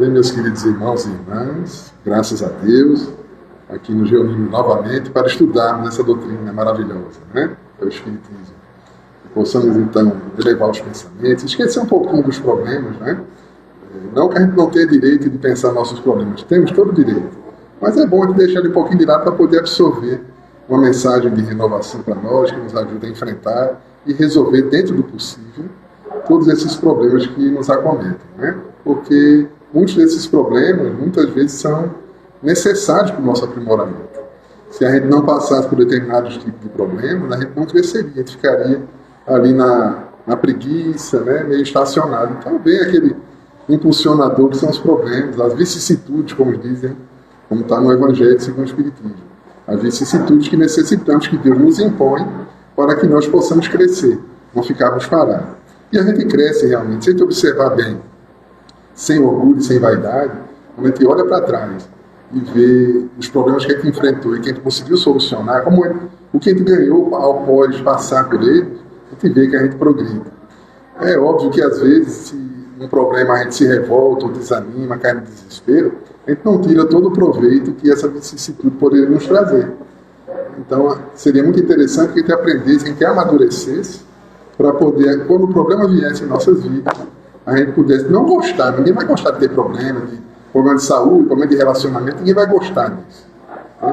Bem, meus queridos irmãos e irmãs, graças a Deus, aqui nos reunimos novamente para estudarmos essa doutrina maravilhosa, né? É o Espiritismo. Possamos, então, elevar os pensamentos, esquecer um pouquinho dos problemas, né? Não que a gente não tenha direito de pensar nossos problemas, temos todo o direito. Mas é bom a gente deixar ele um pouquinho de lado para poder absorver uma mensagem de renovação para nós, que nos ajuda a enfrentar e resolver, dentro do possível, todos esses problemas que nos acometem, né? Porque muitos desses problemas, muitas vezes, são necessários para o nosso aprimoramento. Se a gente não passasse por determinados tipos de problemas, a gente não cresceria, a gente ficaria ali na preguiça, né, meio estacionado. Então vem aquele impulsionador que são os problemas, as vicissitudes, como dizem, como está no Evangelho segundo o Espiritismo. As vicissitudes que necessitamos que Deus nos impõe para que nós possamos crescer, não ficarmos parados. E a gente cresce realmente, se a gente observar bem, sem orgulho, sem vaidade, quando a gente olha para trás e vê os problemas que a gente enfrentou e que a gente conseguiu solucionar, como o que a gente ganhou após passar por eles, a gente vê que a gente progride. É óbvio que às vezes, se um problema a gente se revolta ou desanima, cai no desespero, a gente não tira todo o proveito que essa vicissitude poderia nos trazer. Então, seria muito interessante que a gente aprendesse, que a gente amadurecesse, para poder, quando o problema viesse em nossas vidas, a gente pudesse não gostar. Ninguém vai gostar de ter problema de saúde, problema de relacionamento, ninguém vai gostar disso.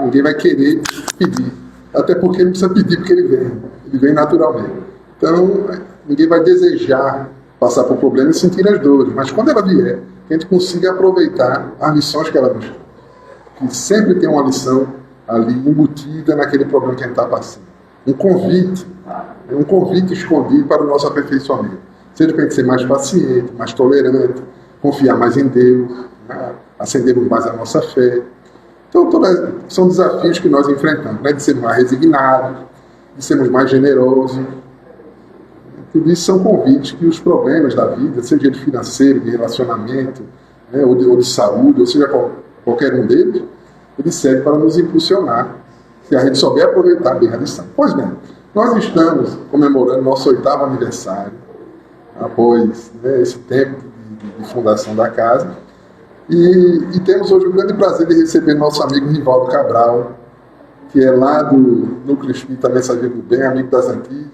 Ninguém vai querer pedir. Até porque não precisa pedir porque ele vem naturalmente. Então, ninguém vai desejar passar por problemas e sentir as dores, mas quando ela vier, que a gente consiga aproveitar as lições que ela nos dá. Que sempre tem uma lição ali embutida naquele problema que a gente está passando. Um convite escondido para o nosso aperfeiçoamento. Seja para a gente ser mais paciente, mais tolerante, confiar mais em Deus, né? Acendermos mais a nossa fé. Então, são desafios que nós enfrentamos, né? De sermos mais resignados, de sermos mais generosos. Tudo isso são convites que os problemas da vida, seja de financeiro, de relacionamento, né? ou de saúde, ou seja, qualquer um deles, ele serve para nos impulsionar, se a gente souber aproveitar bem a lição. Pois bem, nós estamos comemorando nosso 8º aniversário, após, né, esse tempo de fundação da casa, e temos hoje o grande prazer de receber nosso amigo Rivaldo Cabral, que é lá do Núcleo Espírita Mensageiro do Bem, amigo das antigas.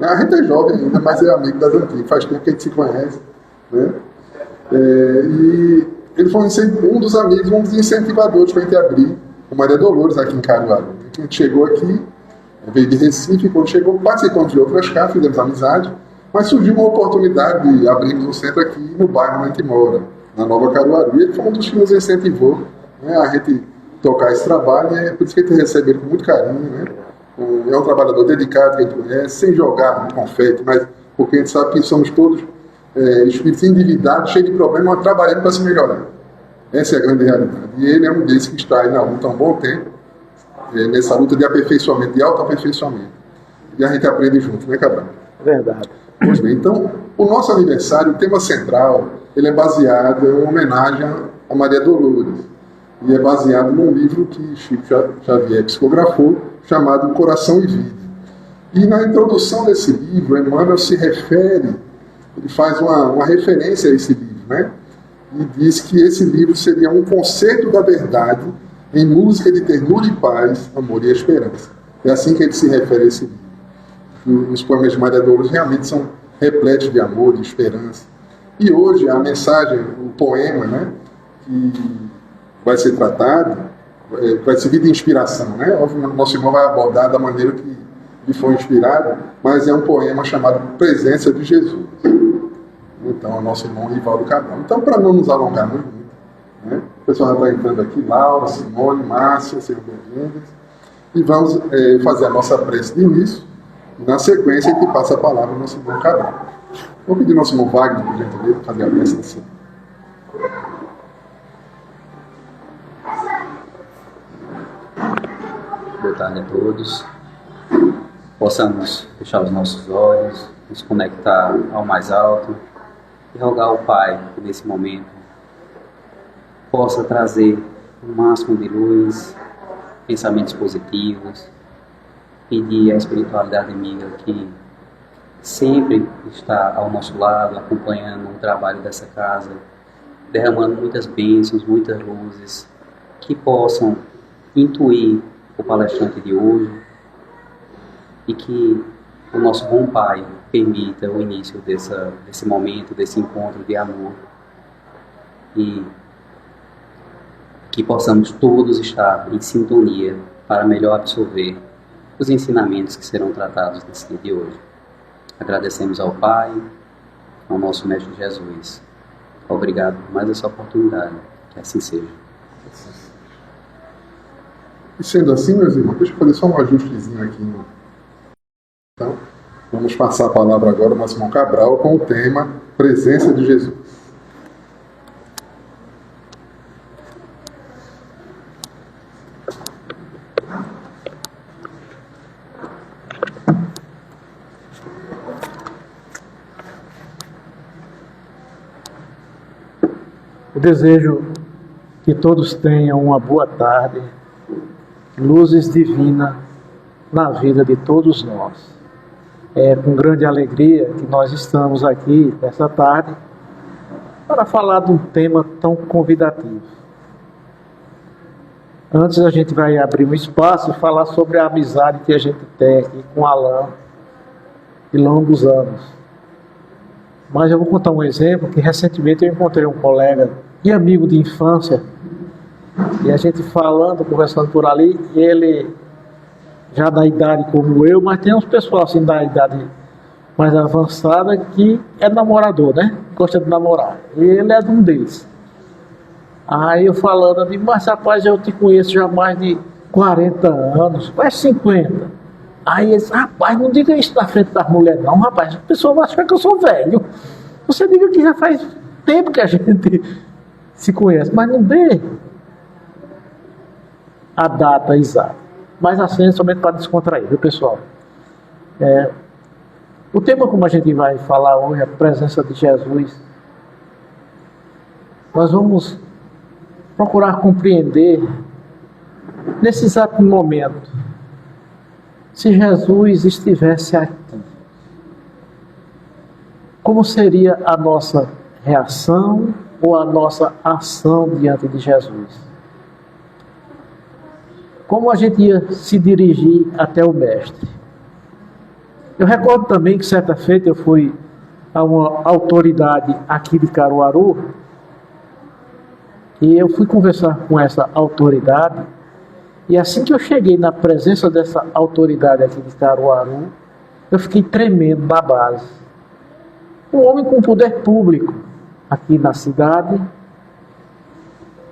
A gente é jovem ainda, mas é amigo das antigas, faz tempo que a gente se conhece, né? E ele foi um dos amigos, um dos incentivadores para a gente abrir o Maria Dolores aqui em Caruaru. A gente chegou aqui, veio de Recife, quando chegou, participamos de outras casas, fizemos amizade, mas surgiu uma oportunidade de abrirmos um centro aqui no bairro onde a gente mora, na Nova Caruaru. E ele foi um dos que nos incentivou, né, a gente tocar esse trabalho, e é por isso que a gente recebe ele com muito carinho, né? É um trabalhador dedicado que a gente conhece, sem jogar muito confete, mas porque a gente sabe que somos todos espíritos endividados, cheios de problemas, mas trabalhando para se melhorar. Essa é a grande realidade. E ele é um desses que está aí na luta há um bom tempo, nessa luta de aperfeiçoamento, de autoaperfeiçoamento. E a gente aprende junto, né, Cabral? Verdade. Pois bem, então, o nosso aniversário, o tema central, ele é baseado em uma homenagem a Maria Dolores. E é baseado num livro que Chico Xavier psicografou, chamado Coração e Vida. E na introdução desse livro, Emmanuel se refere, ele faz uma referência a esse livro, né? E diz que esse livro seria um concerto da verdade em música de ternura e paz, amor e esperança. É assim que ele se refere a esse livro. Os poemas de Maria Dolores realmente são repletos de amor, de esperança. E hoje a mensagem, o poema, né, que vai ser tratado, vai servir de inspiração, né? Óbvio, nosso irmão vai abordar da maneira que foi inspirado, mas é um poema chamado Presença de Jesus. Então, é o nosso irmão Rivaldo Cabral. Então, para não nos alongar muito, né, o pessoal já está entrando aqui, Laura, Simone, Márcia, sejam bem-vindas, e vamos fazer a nossa prece de início, e na sequência que passa a palavra ao nosso irmão Cabral. Vou pedir ao nosso irmão Wagner, por gentileza, para fazer a prece da semana. Boa tarde a todos. Possamos fechar os nossos olhos, nos conectar ao mais alto e rogar ao Pai que nesse momento possa trazer o máximo de luz, pensamentos positivos, pedir à espiritualidade amiga que sempre está ao nosso lado, acompanhando o trabalho dessa casa, derramando muitas bênçãos, muitas luzes, que possam intuir o palestrante de hoje e que o nosso bom Pai permita o início desse momento, desse encontro de amor, e que possamos todos estar em sintonia para melhor absorver os ensinamentos que serão tratados nesse dia de hoje. Agradecemos ao Pai, ao nosso Mestre Jesus. Obrigado por mais essa oportunidade. Que assim seja. E sendo assim, meus irmãos, deixa eu fazer só um ajustezinho aqui. Então, vamos passar a palavra agora ao nosso irmão Cabral com o tema Presença de Jesus. Eu desejo que todos tenham uma boa tarde, luzes divinas na vida de todos nós. É com grande alegria que nós estamos aqui nessa tarde para falar de um tema tão convidativo. Antes a gente vai abrir um espaço e falar sobre a amizade que a gente tem aqui com Alain de longos anos. Mas eu vou contar um exemplo que recentemente eu encontrei um colega e amigo de infância, e a gente falando, conversando por ali, e ele já da idade como eu, mas tem uns pessoal assim da idade mais avançada que é namorador, né? Gosta de namorar. E ele é um deles. Aí eu falando, eu digo, mas rapaz, eu te conheço já há mais de 40 anos, quase 50. Aí ele disse, rapaz, não diga isso na frente das mulheres não, rapaz, a pessoa vai achar que eu sou velho. Você diga que já faz tempo que a gente se conhece, mas não dê a data exata. Mas assim, somente para descontrair, viu, pessoal? O tema, como a gente vai falar hoje, é a presença de Jesus. Nós vamos procurar compreender, nesse exato momento, se Jesus estivesse aqui, como seria a nossa reação ou a nossa ação diante de Jesus? Como a gente ia se dirigir até o Mestre? Eu recordo também que certa feita eu fui a uma autoridade aqui de Caruaru e eu fui conversar com essa autoridade, e assim que eu cheguei na presença dessa autoridade aqui de Caruaru, eu fiquei tremendo na base. Um homem com poder público aqui na cidade,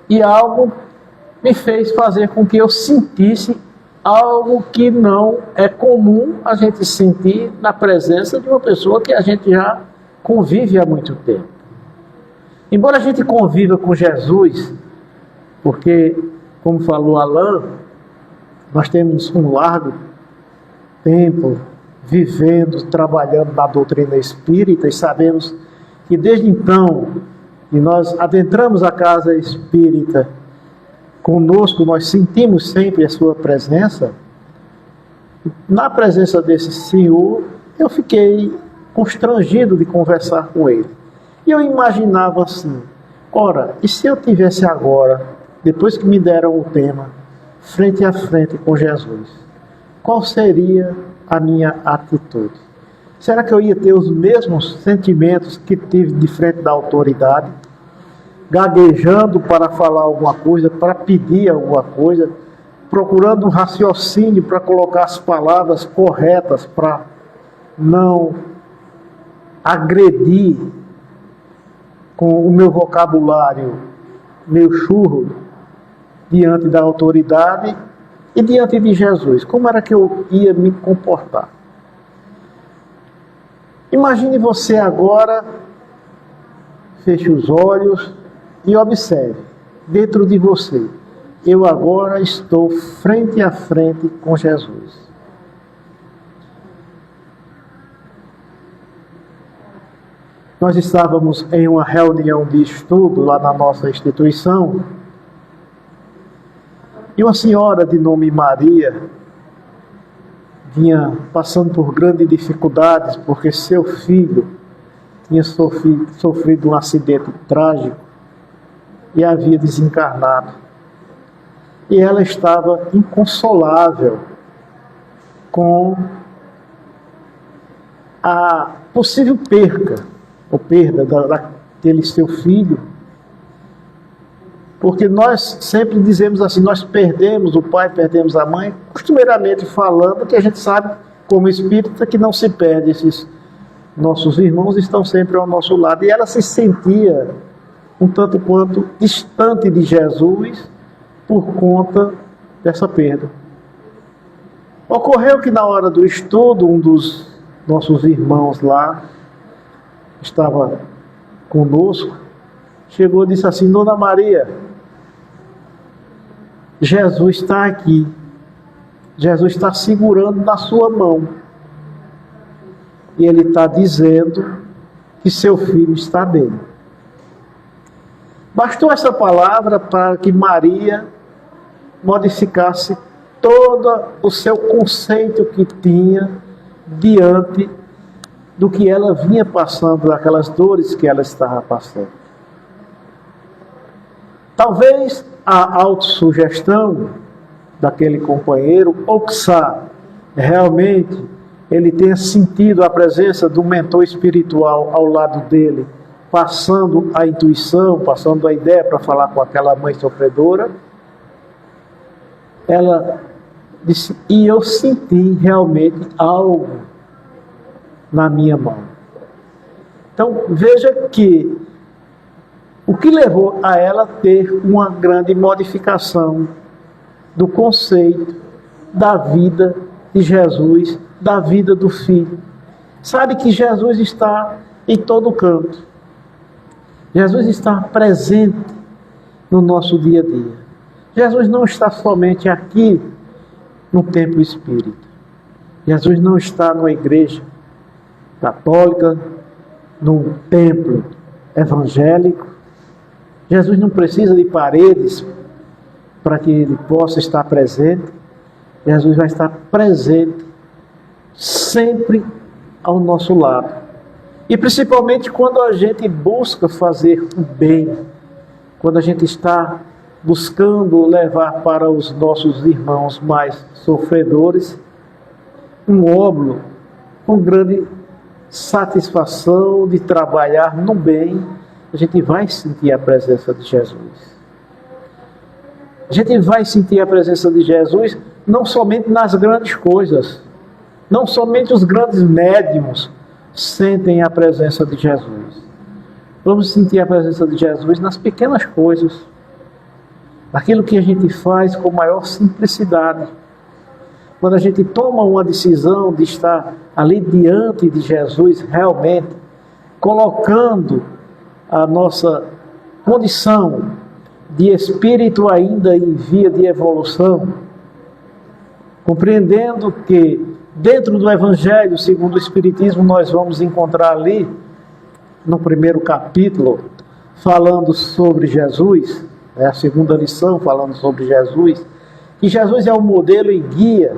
e algo me fez fazer com que eu sentisse algo que não é comum a gente sentir na presença de uma pessoa que a gente já convive há muito tempo. Embora a gente conviva com Jesus, porque, como falou Alain, nós temos um largo tempo vivendo, trabalhando na doutrina espírita, e sabemos que desde então que nós adentramos a casa espírita, conosco nós sentimos sempre a sua presença. Na presença desse senhor, eu fiquei constrangido de conversar com ele. E eu imaginava assim, ora, e se eu tivesse agora, depois que me deram o tema, frente a frente com Jesus, qual seria a minha atitude? Será que eu ia ter os mesmos sentimentos que tive de frente da autoridade? Gaguejando para falar alguma coisa, para pedir alguma coisa, procurando um raciocínio para colocar as palavras corretas, para não agredir com o meu vocabulário, meu churro, diante da autoridade e diante de Jesus. Como era que eu ia me comportar? Imagine você agora, feche os olhos e observe, dentro de você, eu agora estou frente a frente com Jesus. Nós estávamos em uma reunião de estudo lá na nossa instituição, e uma senhora de nome Maria vinha passando por grandes dificuldades, porque seu filho tinha sofrido um acidente trágico e havia desencarnado. E ela estava inconsolável com a possível perda daquele seu filho. Porque nós sempre dizemos assim, nós perdemos o pai, perdemos a mãe, costumeiramente falando que a gente sabe, como espírita, que não se perde. Esses nossos irmãos estão sempre ao nosso lado. E ela se sentia um tanto quanto distante de Jesus por conta dessa perda. Ocorreu que na hora do estudo, um dos nossos irmãos lá, estava conosco, chegou e disse assim: Dona Maria, Jesus está aqui, Jesus está segurando na sua mão, e Ele está dizendo que seu filho está bem. Bastou essa palavra para que Maria modificasse todo o seu conceito que tinha diante do que ela vinha passando, daquelas dores que ela estava passando. Talvez a autossugestão daquele companheiro, ou quiçá, realmente ele tenha sentido a presença do mentor espiritual ao lado dele, passando a intuição, passando a ideia para falar com aquela mãe sofredora. Ela disse: e eu senti realmente algo na minha mão. Então veja que o que levou a ela ter uma grande modificação do conceito da vida de Jesus, da vida do Filho. Sabe que Jesus está em todo canto. Jesus está presente no nosso dia a dia. Jesus não está somente aqui no templo espírita. Jesus não está numa igreja católica, num templo evangélico. Jesus não precisa de paredes para que ele possa estar presente. Jesus vai estar presente sempre ao nosso lado. E principalmente quando a gente busca fazer o bem, quando a gente está buscando levar para os nossos irmãos mais sofredores um óbolo com grande satisfação de trabalhar no bem, a gente vai sentir a presença de Jesus. A gente vai sentir a presença de Jesus não somente nas grandes coisas, não somente os grandes médiuns sentem a presença de Jesus. Vamos sentir a presença de Jesus nas pequenas coisas, naquilo que a gente faz com maior simplicidade. Quando a gente toma uma decisão de estar ali diante de Jesus realmente, colocando a nossa condição de espírito ainda em via de evolução, compreendendo que dentro do Evangelho segundo o Espiritismo nós vamos encontrar ali, no primeiro capítulo, falando sobre Jesus, a segunda lição falando sobre Jesus, que Jesus é o modelo e guia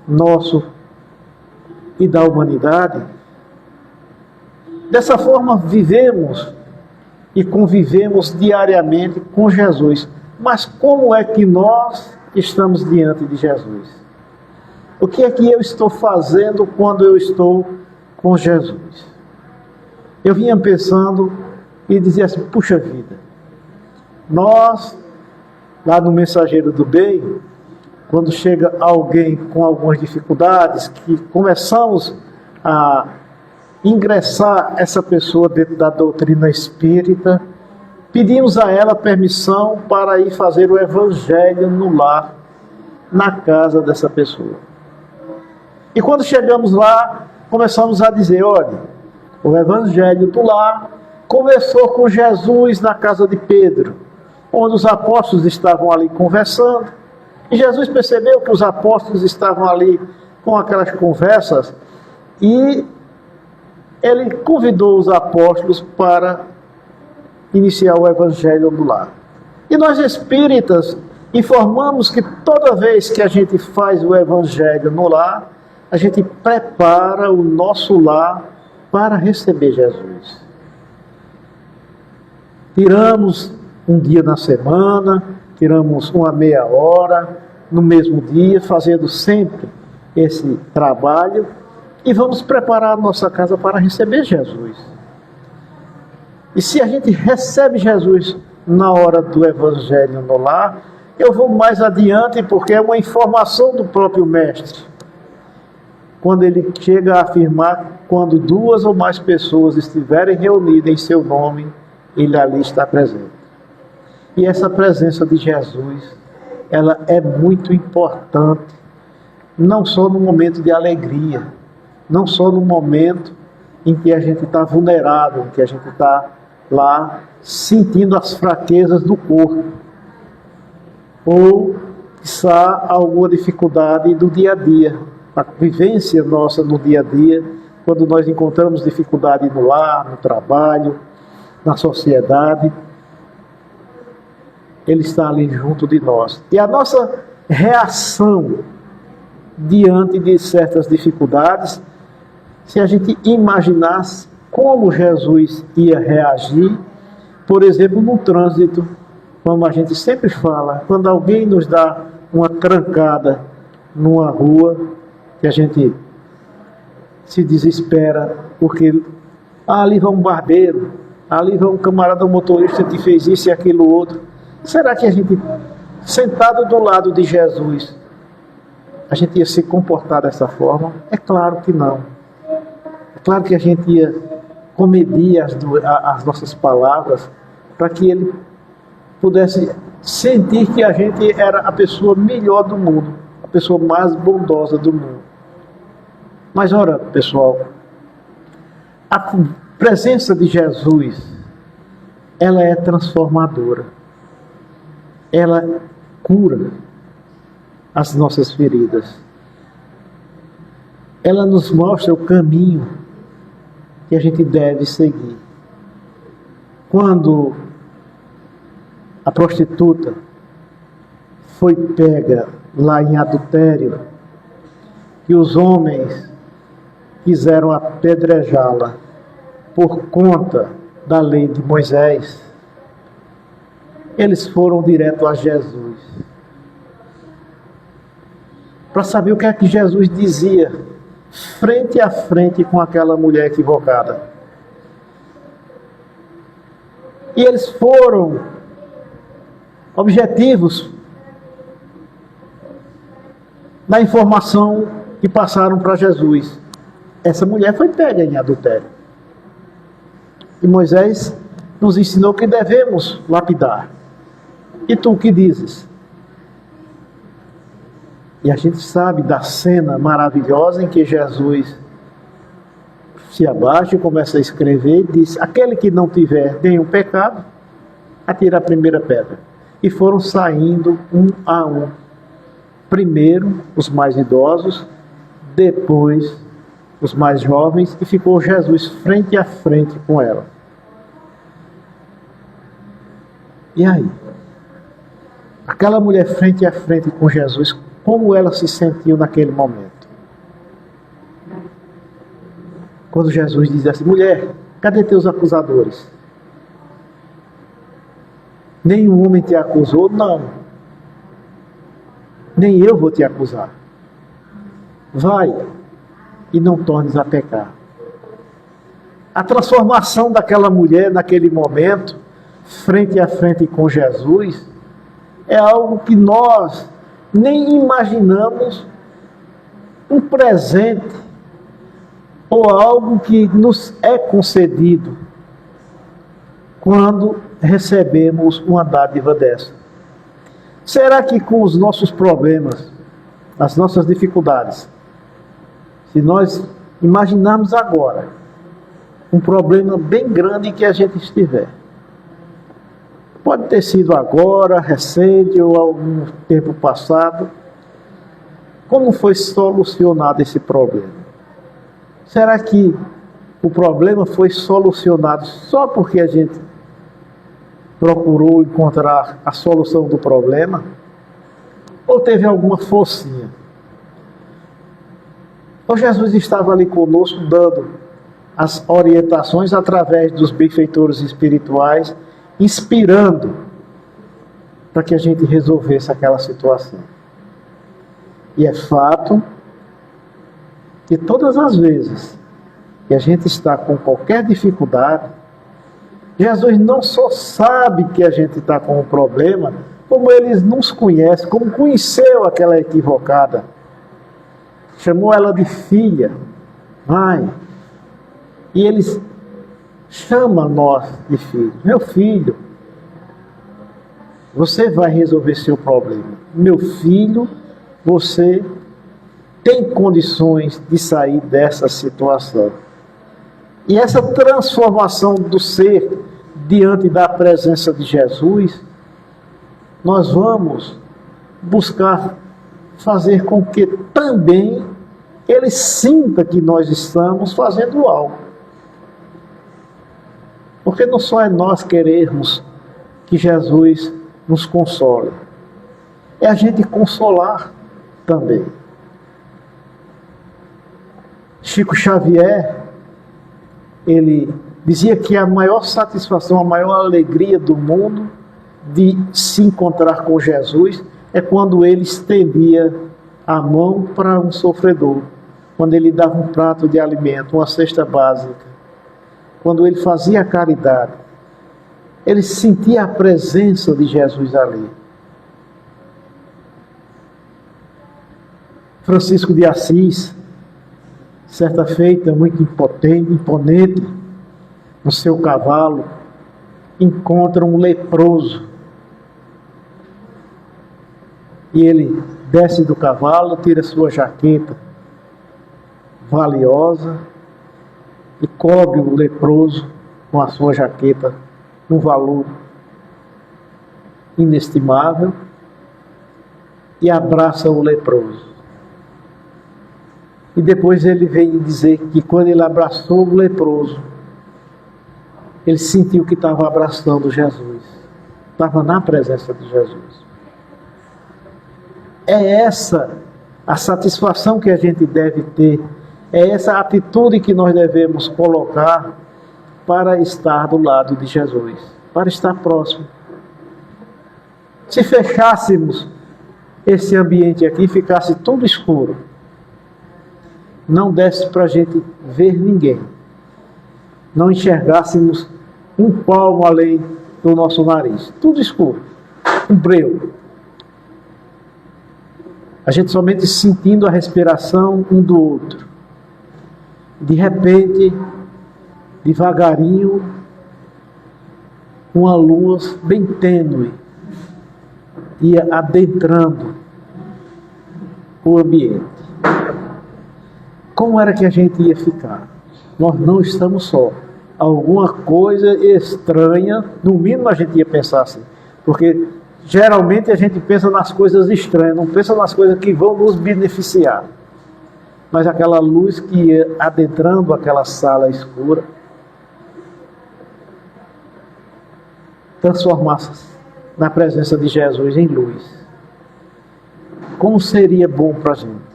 nosso e da humanidade. Dessa forma vivemos e convivemos diariamente com Jesus. Mas como é que nós estamos diante de Jesus? O que é que eu estou fazendo quando eu estou com Jesus? Eu vinha pensando e dizia assim: puxa vida, nós, lá no Mensageiro do Bem, quando chega alguém com algumas dificuldades, que começamos a ingressar essa pessoa dentro da doutrina espírita, pedimos a ela permissão para ir fazer o Evangelho no lar, na casa dessa pessoa. E quando chegamos lá, começamos a dizer: olha, o Evangelho do lar começou com Jesus na casa de Pedro, onde os apóstolos estavam ali conversando, e Jesus percebeu que os apóstolos estavam ali com aquelas conversas, e ele convidou os apóstolos para iniciar o Evangelho do lar. E nós espíritas informamos que toda vez que a gente faz o Evangelho no lar, a gente prepara o nosso lar para receber Jesus. Tiramos um dia na semana, tiramos uma meia hora no mesmo dia, fazendo sempre esse trabalho e vamos preparar a nossa casa para receber Jesus. E se a gente recebe Jesus na hora do Evangelho no lar, eu vou mais adiante porque é uma informação do próprio Mestre. Quando ele chega a afirmar, quando 2 ou mais pessoas estiverem reunidas em seu nome, ele ali está presente. E essa presença de Jesus, ela é muito importante, não só no momento de alegria, não só no momento em que a gente está vulnerável, em que a gente está lá sentindo as fraquezas do corpo, ou está alguma dificuldade do dia a dia, a vivência nossa no dia a dia, quando nós encontramos dificuldade no lar, no trabalho, na sociedade, Ele está ali junto de nós. E a nossa reação diante de certas dificuldades, se a gente imaginasse como Jesus ia reagir, por exemplo, no trânsito, como a gente sempre fala, quando alguém nos dá uma trancada numa rua, que a gente se desespera, porque ali vai um barbeiro, ali vai um camarada motorista que fez isso e aquilo outro. Será que a gente, sentado do lado de Jesus, a gente ia se comportar dessa forma? É claro que não. É claro que a gente ia comedir as nossas palavras para que ele pudesse sentir que a gente era a pessoa melhor do mundo, a pessoa mais bondosa do mundo. Mas ora, pessoal, a presença de Jesus, ela é transformadora. Ela cura as nossas feridas. Ela nos mostra o caminho que a gente deve seguir. Quando a prostituta foi pega lá em adultério, que os homens quiseram apedrejá-la por conta da lei de Moisés, eles foram direto a Jesus para saber o que é que Jesus dizia frente a frente com aquela mulher equivocada. E eles foram objetivos na informação que passaram para Jesus. Essa mulher foi pega em adultério. E Moisés nos ensinou que devemos lapidar. E tu o que dizes? E a gente sabe da cena maravilhosa em que Jesus se abaixa e começa a escrever e diz: aquele que não tiver nenhum pecado, atira a primeira pedra. E foram saindo um a um. Primeiro os mais idosos, depois os mais jovens, e ficou Jesus frente a frente com ela. E aí? Aquela mulher frente a frente com Jesus, como ela se sentiu naquele momento? Quando Jesus diz assim: mulher, cadê teus acusadores? Nenhum homem te acusou? Não. Nem eu vou te acusar. Vai e não tornes a pecar. A transformação daquela mulher naquele momento, frente a frente com Jesus, é algo que nós nem imaginamos, um presente ou algo que nos é concedido quando recebemos uma dádiva dessa. Será que com os nossos problemas, as nossas dificuldades, se nós imaginarmos agora um problema bem grande que a gente estiver, pode ter sido agora, recente ou algum tempo passado, como foi solucionado esse problema? Será que o problema foi solucionado só porque a gente procurou encontrar a solução do problema? Ou teve alguma forcinha? Ou Jesus estava ali conosco dando as orientações através dos benfeitores espirituais, inspirando para que a gente resolvesse aquela situação. E é fato que todas as vezes que a gente está com qualquer dificuldade, Jesus não só sabe que a gente está com um problema, como Ele nos conhece, como conheceu aquela equivocada. Chamou ela de filha, mãe. E Ele chama nós de filho. Meu filho, você vai resolver seu problema. Meu filho, você tem condições de sair dessa situação. E essa transformação do ser diante da presença de Jesus, nós vamos buscar fazer com que também ele sinta que nós estamos fazendo algo. Porque não só é nós querermos que Jesus nos console, é a gente consolar também. Chico Xavier, ele dizia que a maior satisfação, a maior alegria do mundo de se encontrar com Jesus é quando ele estendia a mão para um sofredor, quando ele dava um prato de alimento, uma cesta básica, quando ele fazia a caridade. Ele sentia a presença de Jesus ali. Francisco de Assis, certa feita, muito imponente, no seu cavalo, encontra um leproso. E ele desce do cavalo, tira sua jaqueta valiosa e cobre o leproso com a sua jaqueta, um valor inestimável, e abraça o leproso. E depois ele vem dizer que quando ele abraçou o leproso, ele sentiu que estava abraçando Jesus, estava na presença de Jesus. É essa a satisfação que a gente deve ter, é essa atitude que nós devemos colocar para estar do lado de Jesus, para estar próximo. Se fechássemos esse ambiente aqui e ficasse tudo escuro, não desse para a gente ver ninguém, não enxergássemos um palmo além do nosso nariz, tudo escuro, um breu. A gente somente sentindo a respiração um do outro. De repente, devagarinho, uma luz bem tênue ia adentrando o ambiente. Como era que a gente ia ficar? Nós não estamos só. Alguma coisa estranha, no mínimo a gente ia pensar assim. Porque geralmente a gente pensa nas coisas estranhas, não pensa nas coisas que vão nos beneficiar. Mas aquela luz que ia adentrando aquela sala escura, transformasse na presença de Jesus em luz. Como seria bom para a gente?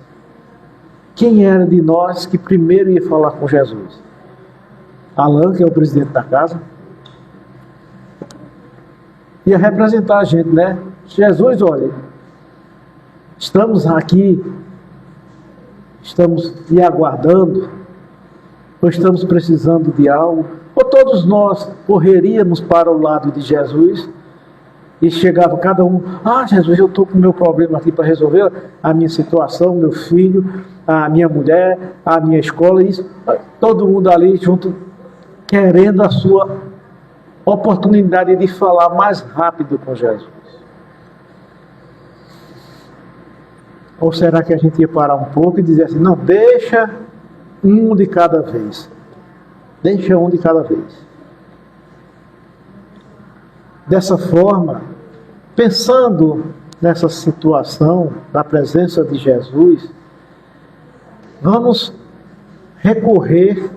Quem era de nós que primeiro ia falar com Jesus? Alain, que é o presidente da casa, ia representar a gente, né? Jesus, olha, estamos aqui, estamos lhe aguardando, ou estamos precisando de algo, ou todos nós correríamos para o lado de Jesus e chegava cada um, Jesus, eu estou com o meu problema aqui para resolver, a minha situação, meu filho, a minha mulher, a minha escola, isso, todo mundo ali junto, querendo a sua oportunidade de falar mais rápido com Jesus. Ou será que a gente ia parar um pouco e dizer assim, não, deixa um de cada vez. Deixa um de cada vez. Dessa forma, pensando nessa situação da presença de Jesus, vamos recorrer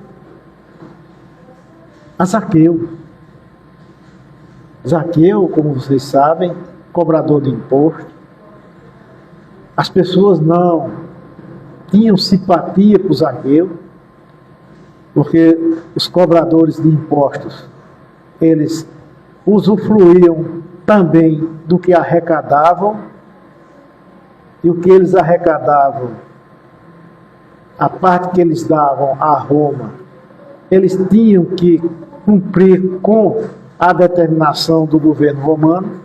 a Zaqueu. Zaqueu, como vocês sabem, cobrador de imposto. As pessoas não tinham simpatia por Zaqueu, porque os cobradores de impostos, eles usufruíam também do que arrecadavam, e o que eles arrecadavam, a parte que eles davam a Roma, eles tinham que cumprir com a determinação do governo romano,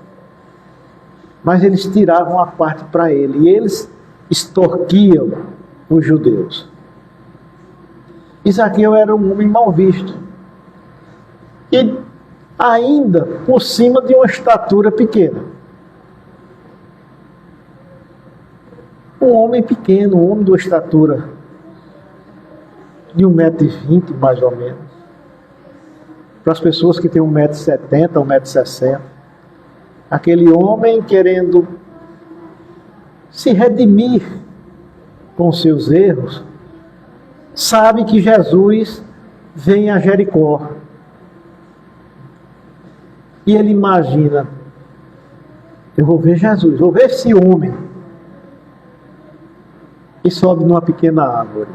mas eles tiravam a parte para ele, e eles extorquiam os judeus. E Zaqueu era um homem mal visto, e ainda por cima de uma estatura pequena. Um homem pequeno, um homem de uma estatura de 1,20 m mais ou menos. Para as pessoas que têm 1,70 m, 1,60 m. Aquele homem querendo se redimir com seus erros, sabe que Jesus vem a Jericó. E ele imagina, eu vou ver Jesus, vou ver esse homem. E sobe numa pequena árvore.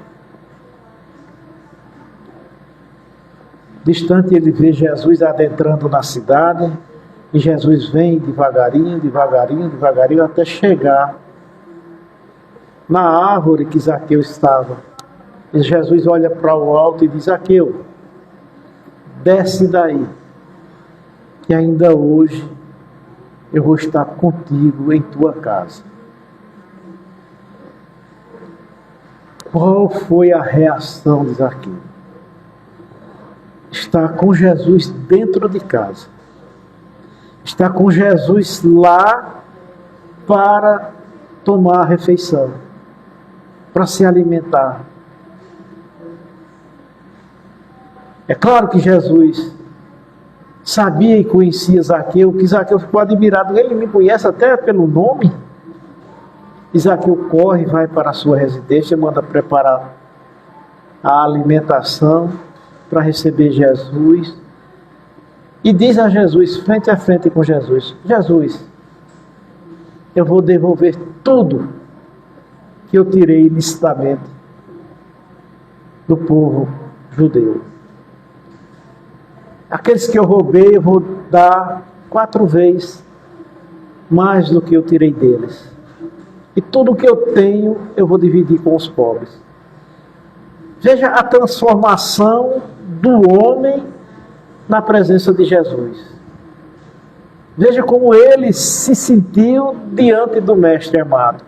Distante ele vê Jesus adentrando na cidade, e Jesus vem devagarinho, devagarinho, devagarinho, até chegar na árvore que Zaqueu estava. E Jesus olha para o alto e diz: Zaqueu, desce daí, que ainda hoje eu vou estar contigo em tua casa. Qual foi a reação de Zaqueu? Está com Jesus dentro de casa. Está com Jesus lá para tomar a refeição, para se alimentar. É claro que Jesus sabia e conhecia Zaqueu, que Zaqueu ficou admirado. Ele me conhece até pelo nome. E Zaqueu corre, vai para a sua residência, manda preparar a alimentação para receber Jesus. E diz a Jesus, frente a frente com Jesus: Jesus, eu vou devolver tudo que eu tirei ilicitamente do povo judeu. Aqueles que eu roubei, eu vou dar 4 vezes mais do que eu tirei deles. E tudo que eu tenho, eu vou dividir com os pobres. Veja a transformação do homem na presença de Jesus. Veja como ele se sentiu diante do Mestre amado.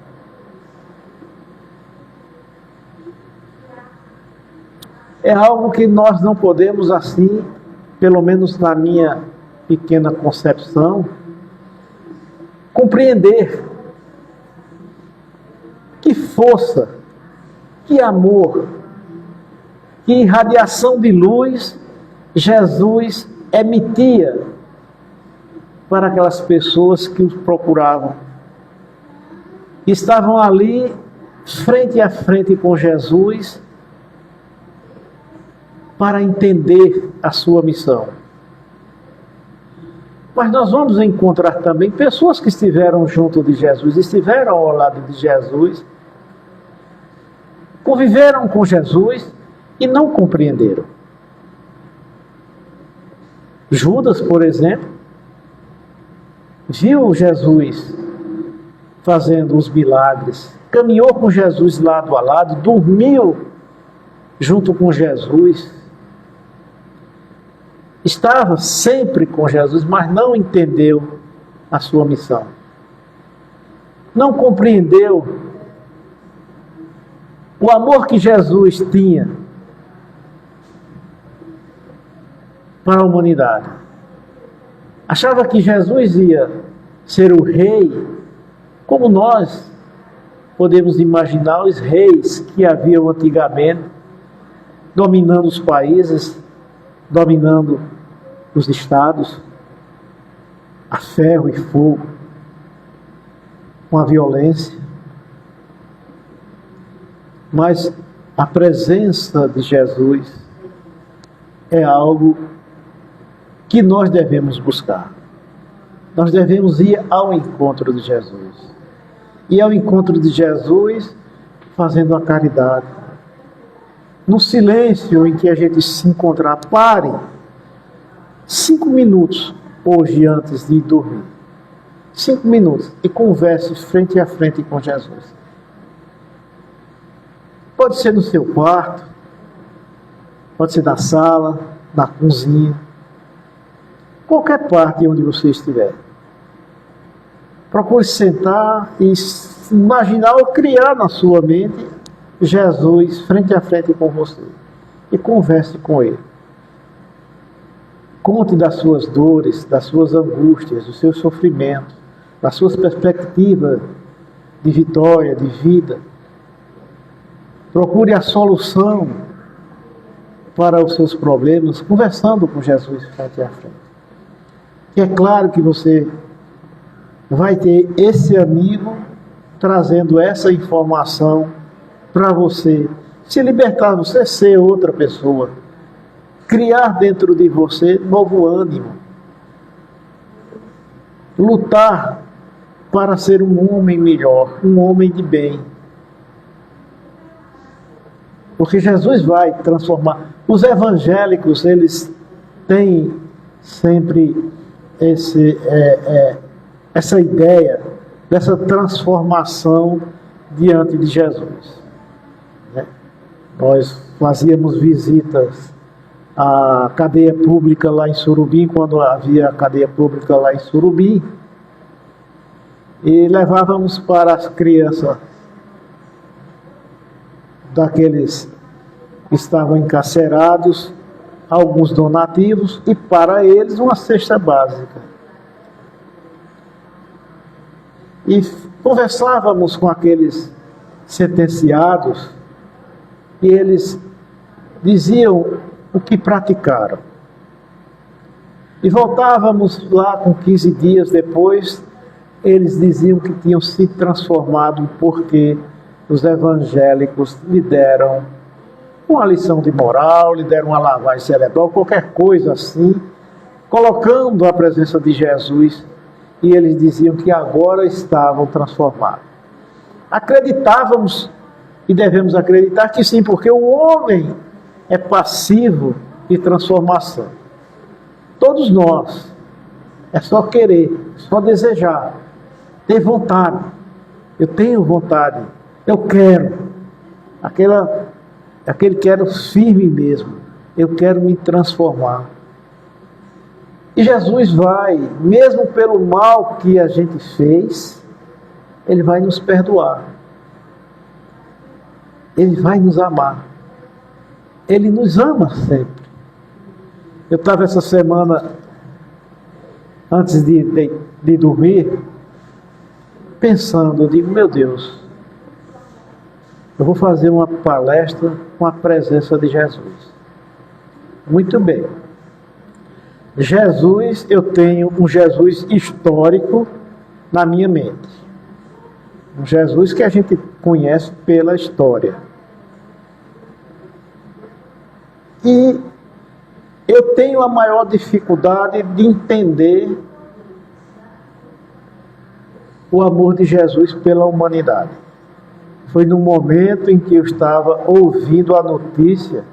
É algo que nós não podemos assim, pelo menos na minha pequena concepção, compreender. Que força, que amor, que irradiação de luz Jesus emitia para aquelas pessoas que os procuravam. Estavam ali, frente a frente com Jesus, para entender a sua missão. Mas nós vamos encontrar também pessoas que estiveram junto de Jesus, estiveram ao lado de Jesus, conviveram com Jesus e não compreenderam. Judas, por exemplo, viu Jesus fazendo os milagres, caminhou com Jesus lado a lado, dormiu junto com Jesus, estava sempre com Jesus, mas não entendeu a sua missão. Não compreendeu o amor que Jesus tinha para a humanidade. Achava que Jesus ia ser o rei, como nós podemos imaginar os reis que haviam antigamente, dominando os países, dominando os estados, a ferro e fogo, com a violência. Mas a presença de Jesus é algo que nós devemos buscar. Nós devemos ir ao encontro de Jesus. E ao encontro de Jesus fazendo a caridade. No silêncio em que a gente se encontrar, pare 5 minutos hoje antes de dormir. 5 minutos e converse frente a frente com Jesus. Pode ser no seu quarto, pode ser na sala, na cozinha, qualquer parte onde você estiver. Procure sentar e imaginar ou criar na sua mente Jesus frente a frente com você e converse com Ele. Conte das suas dores, das suas angústias, dos seus sofrimentos, das suas perspectivas de vitória, de vida. Procure a solução para os seus problemas, conversando com Jesus frente a frente. E é claro que você vai ter esse amigo trazendo essa informação para você se libertar, você ser outra pessoa, criar dentro de você novo ânimo, lutar para ser um homem melhor, um homem de bem. Porque Jesus vai transformar. Os evangélicos, eles têm sempre essa ideia dessa transformação diante de Jesus. Né? Nós fazíamos visitas à cadeia pública lá em Surubim, quando havia a cadeia pública lá em Surubim, e levávamos para as crianças daqueles que estavam encarcerados alguns donativos e para eles uma cesta básica. E conversávamos com aqueles sentenciados e eles diziam o que praticaram. E voltávamos lá com 15 dias depois, eles diziam que tinham se transformado porque os evangélicos lhe deram uma lição de moral, lhe deram uma lavagem cerebral, qualquer coisa assim, colocando a presença de Jesus, e eles diziam que agora estavam transformados. Acreditávamos, e devemos acreditar que sim, porque o homem é passivo de transformação. Todos nós, é só querer, é só desejar, ter vontade. Eu tenho vontade, eu quero, aquele quero firme mesmo, eu quero me transformar. E Jesus vai, mesmo pelo mal que a gente fez, Ele vai nos perdoar. Ele vai nos amar. Ele nos ama sempre. Eu estava essa semana, antes de dormir, pensando, eu digo, meu Deus, eu vou fazer uma palestra com a presença de Jesus. Muito bem. Jesus, eu tenho um Jesus histórico na minha mente. Um Jesus que a gente conhece pela história. E eu tenho a maior dificuldade de entender o amor de Jesus pela humanidade. Foi no momento em que eu estava ouvindo a notícia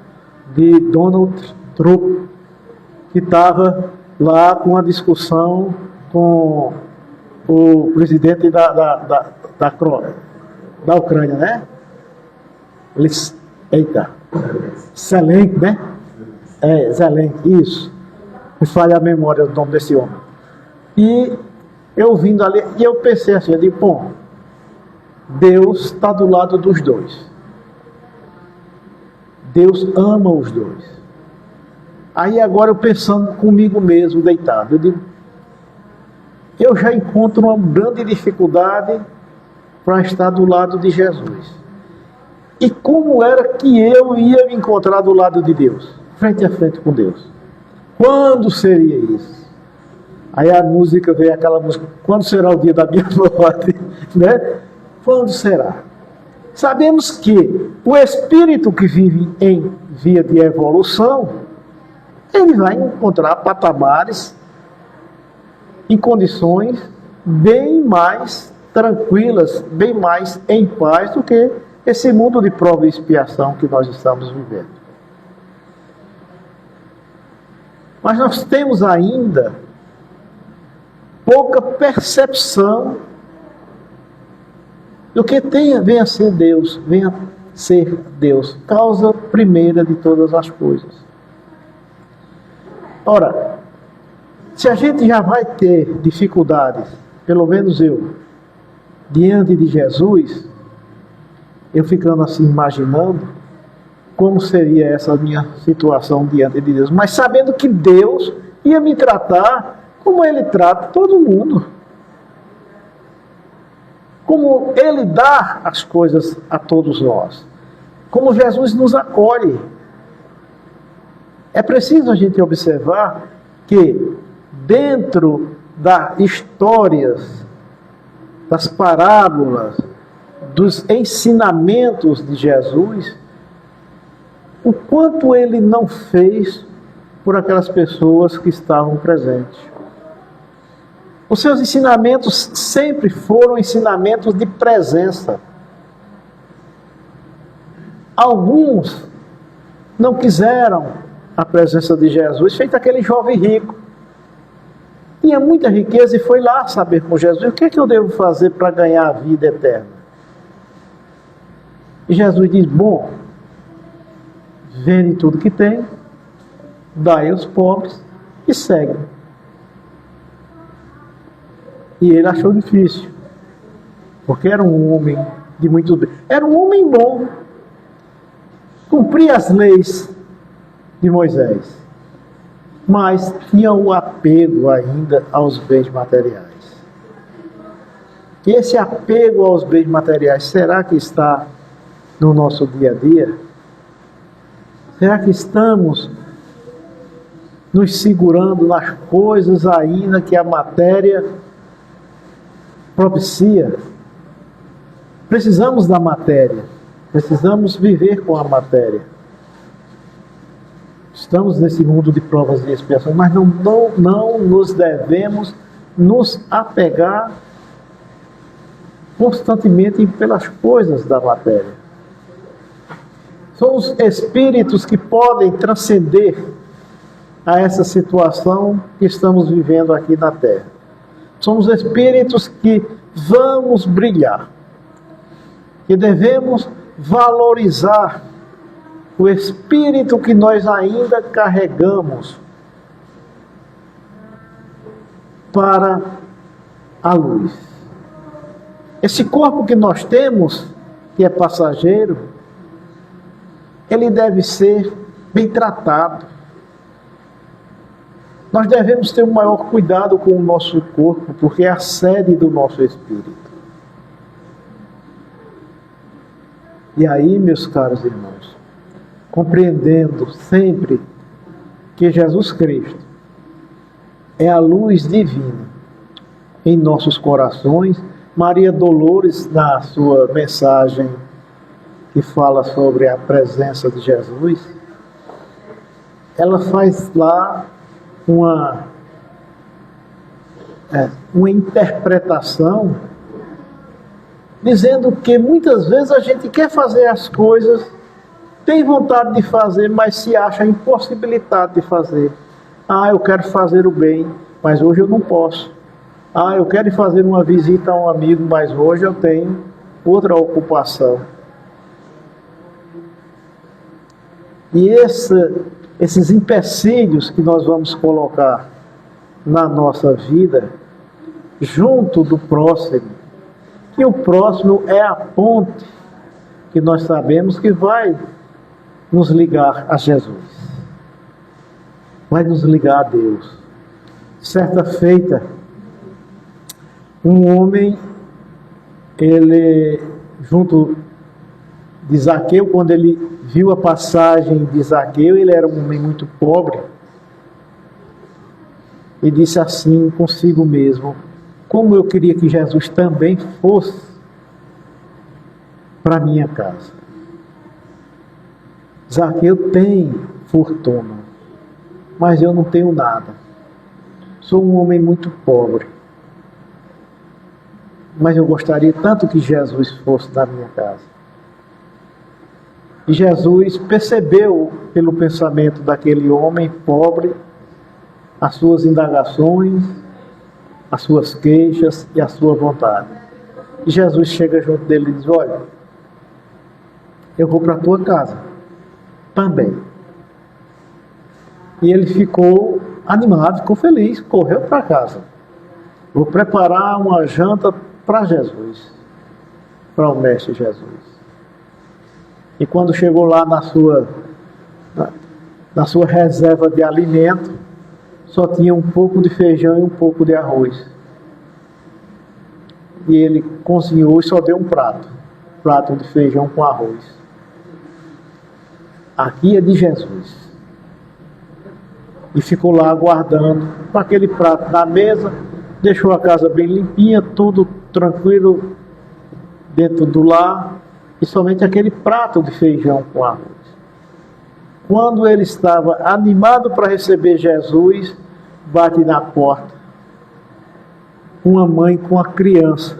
de Donald Trump, que estava lá com uma discussão com o presidente da Ucrânia, né? Zelensky, né? Zelensky, isso. Me falha a memória do nome desse homem. E eu ouvindo ali, e eu pensei assim, eu digo, bom, Deus está do lado dos dois. Deus ama os dois. Aí agora eu pensando comigo mesmo, deitado, eu digo, eu já encontro uma grande dificuldade para estar do lado de Jesus. E como era que eu ia me encontrar do lado de Deus? Frente a frente com Deus. Quando seria isso? Aí a música veio, aquela música, quando será o dia da minha morte? Né? Quando será? Sabemos que o espírito que vive em via de evolução, ele vai encontrar patamares em condições bem mais tranquilas, bem mais em paz do que esse mundo de prova e expiação que nós estamos vivendo. Mas nós temos ainda pouca percepção do que venha a ser Deus, venha ser Deus, causa primeira de todas as coisas. Ora, se a gente já vai ter dificuldades, pelo menos eu, diante de Jesus, eu ficando assim imaginando como seria essa minha situação diante de Deus, mas sabendo que Deus ia me tratar como Ele trata todo mundo. Como Ele dá as coisas a todos nós. Como Jesus nos acolhe. É preciso a gente observar que dentro das histórias, das parábolas, dos ensinamentos de Jesus, o quanto Ele não fez por aquelas pessoas que estavam presentes. Os seus ensinamentos sempre foram ensinamentos de presença. Alguns não quiseram a presença de Jesus, feito aquele jovem rico. Tinha muita riqueza e foi lá saber com Jesus, o que é que eu devo fazer para ganhar a vida eterna? E Jesus diz, bom, vende tudo que tem, dai aos pobres e segue. E ele achou difícil, porque era um homem de muito bem. Era um homem bom, cumpria as leis de Moisés, mas tinha o apego ainda aos bens materiais. E esse apego aos bens materiais, será que está no nosso dia a dia? Será que estamos nos segurando nas coisas ainda que a matéria propicia? Precisamos da matéria, precisamos viver com a matéria. Estamos nesse mundo de provas e expiações, mas não nos devemos nos apegar constantemente pelas coisas da matéria. São os espíritos que podem transcender a essa situação que estamos vivendo aqui na Terra. Somos espíritos que vamos brilhar, que devemos valorizar o espírito que nós ainda carregamos para a luz. Esse corpo que nós temos, que é passageiro, ele deve ser bem tratado. Nós devemos ter um maior cuidado com o nosso corpo, porque é a sede do nosso espírito. E aí, meus caros irmãos, compreendendo sempre que Jesus Cristo é a luz divina em nossos corações, Maria Dolores, na sua mensagem que fala sobre a presença de Jesus, ela faz lá uma interpretação dizendo que muitas vezes a gente quer fazer as coisas, tem vontade de fazer, mas se acha impossibilitado de fazer. Ah, eu quero fazer o bem, mas hoje eu não posso. Ah, eu quero fazer uma visita a um amigo, mas hoje eu tenho outra ocupação. E esses empecilhos que nós vamos colocar na nossa vida, junto do próximo, que o próximo é a ponte que nós sabemos que vai nos ligar a Jesus, vai nos ligar a Deus. Certa feita, um homem, ele, junto de Zaqueu, quando ele viu a passagem de Zaqueu, ele era um homem muito pobre, e disse assim consigo mesmo: como eu queria que Jesus também fosse para minha casa. Zaqueu tem fortuna, mas eu não tenho nada. Sou um homem muito pobre, mas eu gostaria tanto que Jesus fosse na minha casa. E Jesus percebeu pelo pensamento daquele homem pobre as suas indagações, as suas queixas e a sua vontade. E Jesus chega junto dele e diz: olha, eu vou para a tua casa também. E ele ficou animado, ficou feliz, correu para casa. Vou preparar uma janta para Jesus, para o Mestre Jesus. E quando chegou lá na sua reserva de alimento, só tinha um pouco de feijão e um pouco de arroz. E ele cozinhou e só deu um prato de feijão com arroz. Aqui é de Jesus. E ficou lá aguardando com aquele prato na mesa, deixou a casa bem limpinha, tudo tranquilo dentro do lar, e somente aquele prato de feijão com arroz. Quando ele estava animado para receber Jesus, bate na porta uma mãe com a criança,